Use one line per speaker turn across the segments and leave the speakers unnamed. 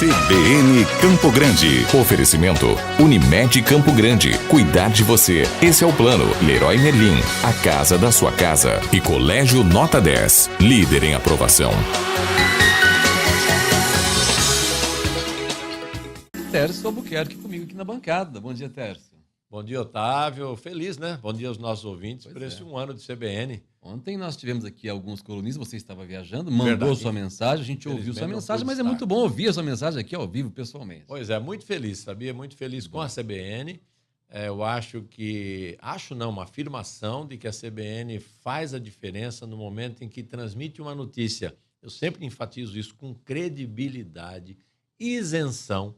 CBN Campo Grande. Oferecimento Unimed Campo Grande. Cuidar de você. Esse é o plano. Leroy Merlin, a casa da sua casa. E Colégio Nota 10, líder em aprovação.
Tércio Albuquerque comigo aqui na bancada. Bom dia, Tércio.
Bom dia, Otávio. Feliz, né? Bom dia aos nossos ouvintes por esse um ano de CBN.
Ontem nós tivemos aqui alguns colunistas, você estava viajando, mandou sua mensagem, a gente ouviu sua mensagem, mas é muito bom ouvir a sua mensagem aqui ao vivo, pessoalmente.
Pois é, muito feliz, sabia? Muito feliz com a CBN. Eu acho que... Acho não, uma afirmação de que a CBN faz a diferença no momento em que transmite uma notícia. Eu sempre enfatizo isso com credibilidade, isenção,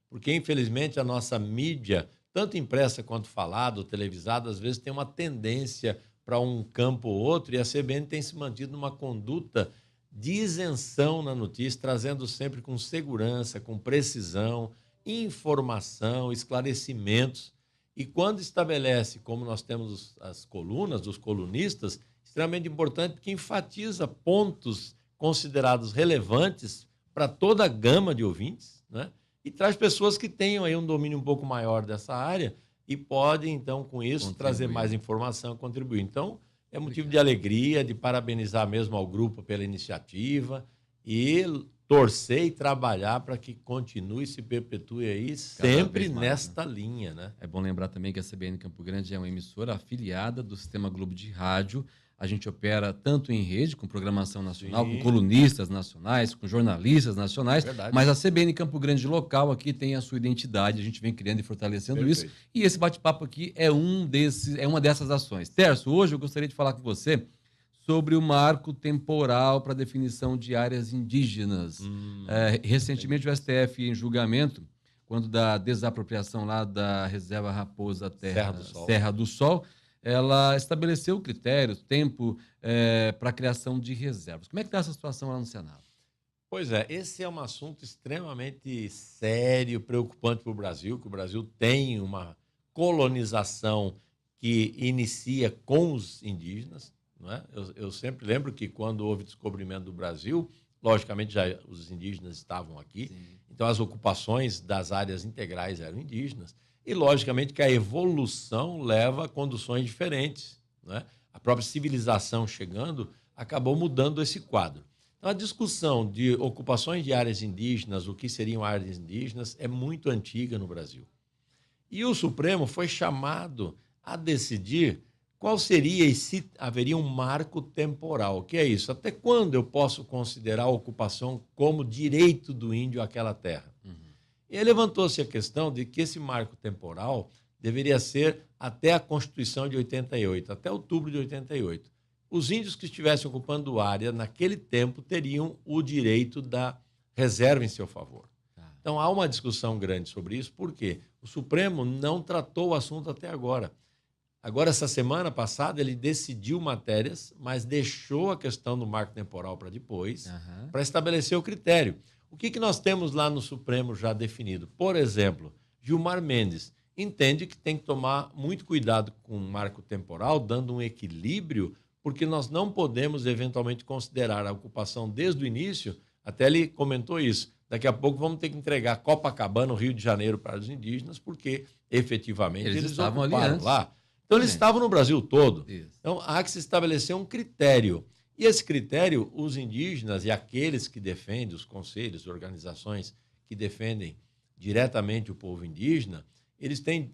porque, infelizmente, a nossa mídia, tanto impressa quanto falada ou televisada, às vezes tem uma tendência para um campo ou outro, e a CBN tem se mantido numa conduta de isenção na notícia, trazendo sempre com segurança, com precisão, informação, esclarecimentos. E quando estabelece, como nós temos as colunas dos colunistas, extremamente importante, porque enfatiza pontos considerados relevantes para toda a gama de ouvintes, né? E traz pessoas que tenham aí um domínio um pouco maior dessa área e podem, então, com isso, trazer mais informação e contribuir. Então, é motivo de alegria, de parabenizar mesmo ao grupo pela iniciativa e torcer e trabalhar para que continue e se perpetue aí sempre nesta linha, né?
É bom lembrar também que a CBN Campo Grande é uma emissora afiliada do Sistema Globo de Rádio. A gente opera tanto em rede, com programação nacional, com colunistas nacionais, com jornalistas nacionais, mas a CBN Campo Grande local aqui tem a sua identidade, a gente vem criando e fortalecendo isso, e esse bate-papo aqui é uma dessas ações. Tércio, hoje eu gostaria de falar com você sobre o marco temporal para definição de áreas indígenas. Recentemente o STF, em julgamento, quando da desapropriação lá da Reserva Raposa Serra do Sol, ela estabeleceu critérios, tempo para a criação de reservas. Como é que está essa situação lá no Senado?
Pois é, esse é um assunto extremamente sério, preocupante para o Brasil, que o Brasil tem uma colonização que inicia com os indígenas, não é? Eu sempre lembro que quando houve descobrimento do Brasil, logicamente já os indígenas estavam aqui, então as ocupações das áreas integrais eram indígenas, e, logicamente, que a evolução leva a conduções diferentes, né? A própria civilização chegando acabou mudando esse quadro. Então, a discussão de ocupações de áreas indígenas, o que seriam áreas indígenas, é muito antiga no Brasil. E o Supremo foi chamado a decidir qual seria e se haveria um marco temporal. O que é isso? Até quando eu posso considerar a ocupação como direito do índio àquela terra? E aí levantou-se a questão de que esse marco temporal deveria ser até a Constituição de 88, até outubro de 88. Os índios que estivessem ocupando área naquele tempo teriam o direito da reserva em seu favor. Então há uma discussão grande sobre isso, porque o Supremo não tratou o assunto até agora. Agora, essa semana passada, ele decidiu matérias, mas deixou a questão do marco temporal para depois, para estabelecer o critério. O que nós temos lá no Supremo já definido? Por exemplo, Gilmar Mendes entende que tem que tomar muito cuidado com o marco temporal, dando um equilíbrio, porque nós não podemos, eventualmente, considerar a ocupação desde o início, até ele comentou isso, daqui a pouco vamos ter que entregar Copacabana, no Rio de Janeiro, para os indígenas, porque, efetivamente, eles
estavam
ocuparam
ali
lá. Então, eles estavam no Brasil todo. Então, há que se estabelecer um critério. E esse critério, os indígenas e aqueles que defendem, os conselhos, organizações que defendem diretamente o povo indígena, eles têm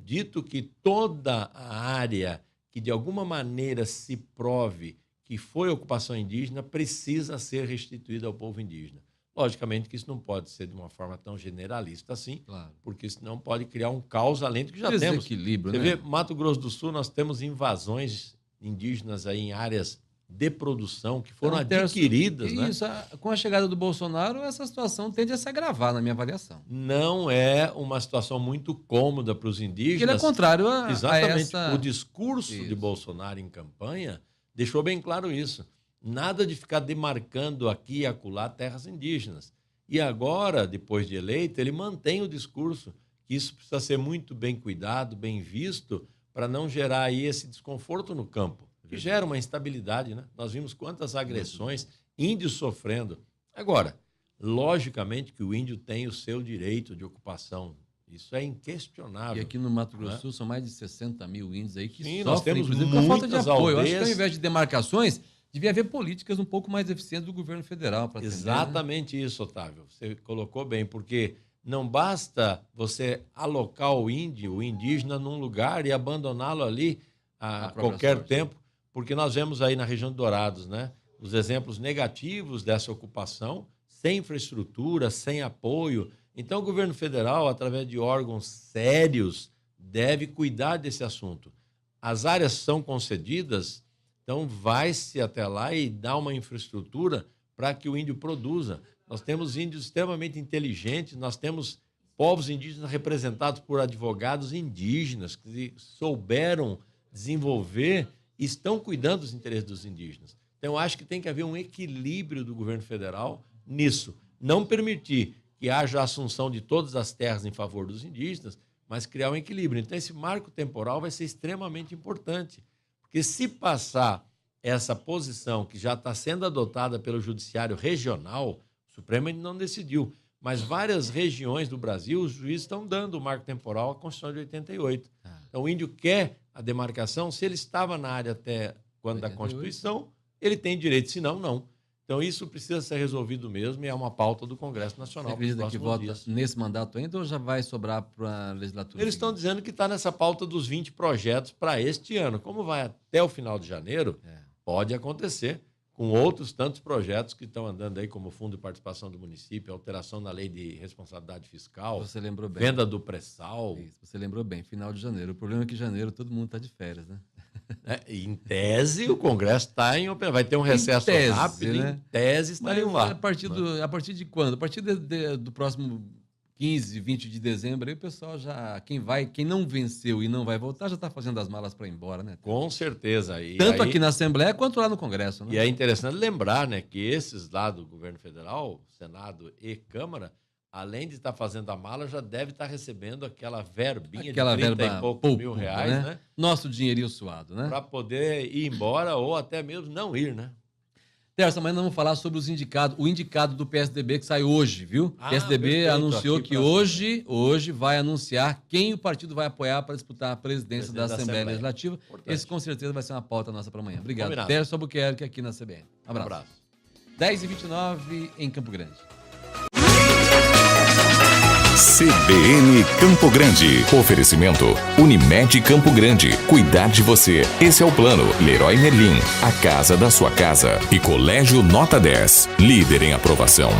dito que toda a área que de alguma maneira se prove que foi ocupação indígena precisa ser restituída ao povo indígena. Logicamente que isso não pode ser de uma forma tão generalista assim, porque senão pode criar um caos além do que já temos. Você vê, Mato Grosso do Sul, nós temos invasões indígenas aí em áreas de produção que foram adquiridas.
Isso, né? Com a chegada do Bolsonaro, essa situação tende a se agravar, na minha avaliação.
Não é uma situação muito cômoda para os indígenas.
Porque ele é contrário a
Exatamente.
A essa...
O discurso de Bolsonaro em campanha deixou bem claro isso. Nada de ficar demarcando aqui e acolá terras indígenas. E agora, depois de eleito, ele mantém o discurso que isso precisa ser muito bem cuidado, bem visto, para não gerar aí esse desconforto no campo, que gera uma instabilidade, né? Nós vimos quantas agressões, índios sofrendo. Agora, logicamente que o índio tem o seu direito de ocupação. Isso é inquestionável.
E aqui no Mato Grosso do Sul são mais de 60 mil índios aí que
Sim,
sofrem,
nós temos
inclusive, com a falta de apoio.
aldeias.
Eu acho que ao invés de demarcações, devia haver políticas um pouco mais eficientes do governo federal para atender.
Exatamente isso, Otávio. Você colocou bem, porque não basta você alocar o índio, o indígena, num lugar e abandoná-lo ali a qualquer tempo, porque nós vemos aí na região de Dourados, né, os exemplos negativos dessa ocupação, sem infraestrutura, sem apoio. Então, o governo federal, através de órgãos sérios, deve cuidar desse assunto. As áreas são concedidas, então vai-se até lá e dá uma infraestrutura para que o índio produza. Nós temos índios extremamente inteligentes, nós temos povos indígenas representados por advogados indígenas que souberam desenvolver e estão cuidando dos interesses dos indígenas. Então, eu acho que tem que haver um equilíbrio do governo federal nisso. Não permitir que haja a assunção de todas as terras em favor dos indígenas, mas criar um equilíbrio. Então, esse marco temporal vai ser extremamente importante, porque se passar essa posição que já está sendo adotada pelo Judiciário Regional, o Supremo ainda não decidiu, mas várias regiões do Brasil, os juízes estão dando o marco temporal à Constituição de 88. Então, o índio quer a demarcação, se ele estava na área até quando da Constituição, ele tem direito, se não, não. Então, isso precisa ser resolvido mesmo e é uma pauta do Congresso Nacional.
Você acredita que vota nesse mandato ainda ou já vai sobrar para a legislatura?
Eles estão dizendo que está nessa pauta dos 20 projetos para este ano. Como vai até o final de janeiro, pode acontecer com outros tantos projetos que estão andando aí, como o Fundo de Participação do Município, alteração na Lei de Responsabilidade Fiscal,
você lembrou bem.
Venda do pré-sal.
Isso, você lembrou bem, final de janeiro. O problema é que em janeiro todo mundo está de férias, né?
Em tese, o Congresso está em operação. Vai ter um recesso rápido, né? Em tese estariam lá.
A partir de quando? A partir do próximo 15, 20 de dezembro, aí o pessoal já... Quem não venceu e não vai voltar já está fazendo as malas para ir embora, né?
Com certeza.
Tanto aqui na Assembleia quanto lá no Congresso. Né?
E é interessante lembrar, né, que esses lá do governo federal, Senado e Câmara, além de estar fazendo a mala, já deve estar recebendo aquela verbinha de 30 e poucos mil reais, né?
Nosso dinheirinho suado, né?
Para poder ir embora ou até mesmo não ir, né?
Terça, amanhã nós vamos falar sobre os indicados. O indicado do PSDB que sai hoje, viu? O PSDB anunciou que hoje vai anunciar quem o partido vai apoiar para disputar a presidência da Assembleia Legislativa. Importante. Esse com certeza vai ser uma pauta nossa para amanhã. Obrigado. Terça Albuquerque aqui na CBN. Um abraço. 10h29 em Campo Grande.
CBN Campo Grande. Oferecimento Unimed Campo Grande. Cuidar de você. Esse é o plano. Leroy Merlin. A casa da sua casa. E Colégio Nota 10. Líder em aprovação.